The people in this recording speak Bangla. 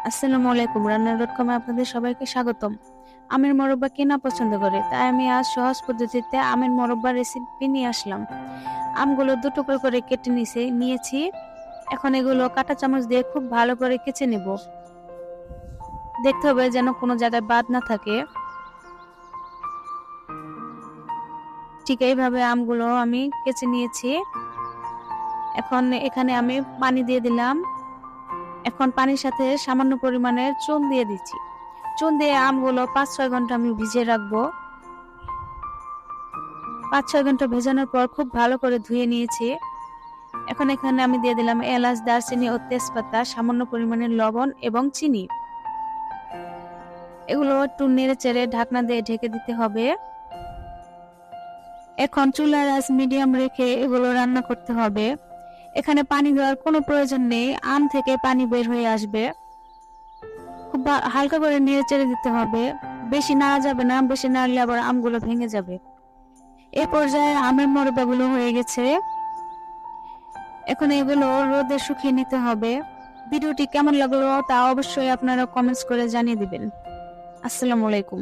আসসালামু আলাইকুম, রান্না.কমে আপনাদের সবাইকে স্বাগতম। আমের মোরব্বা কে না পছন্দ করে, তাই আমি আজ সহজ পদ্ধতিতে আমের মোরব্বার রেসিপি নিয়ে আসলাম। আমগুলো দু টুকরো করে কেটে নিয়েছি। এখন এগুলো কাঁটা চামচ দিয়ে খুব ভালো করে কেচে নেব। দেখতে হবে যেন কোনো জায়গায় বাদ না থাকে। ঠিক এইভাবে আমগুলো আমি কেচে নিয়েছি। এখন এখানে আমি পানি দিয়ে দিলাম। এখন পানির সাথে সামান্য পরিমাণে চুন দিয়ে দিচ্ছি। চুন দিয়ে আমগুলো 5-6 ঘন্টা আমি ভিজিয়ে রাখবো। 5-6 ঘন্টা ভেজানোর পর খুব ভালো করে ধুয়ে নিয়েছি। এখন এখানে আমি দিয়ে দিলাম এলাচ, দারচিনি ও তেজপাতা, সামান্য পরিমাণে লবণ এবং চিনি। এগুলো একটু নেড়ে চেড়ে ঢাকনা দিয়ে ঢেকে দিতে হবে। এখন চুলার আঁচ মিডিয়াম রেখে এগুলো রান্না করতে হবে। এখানে পানি দেওয়ার কোনো প্রয়োজন নেই, আম থেকে পানি বের হয়ে আসবে। খুব হালকা করে নেড়ে চেড়ে দিতে হবে। বেশি নাড়া যাবে না, বেশি নাড়লে আবার আমগুলো ভেঙে যাবে। এই পর্যায়ে আমের মোরব্বাগুলো হয়ে গেছে। এখন এগুলো রোদে শুকিয়ে নিতে হবে। ভিডিওটি কেমন লাগলো তা অবশ্যই আপনারা কমেন্টস করে জানিয়ে দিবেন। আসসালামু আলাইকুম।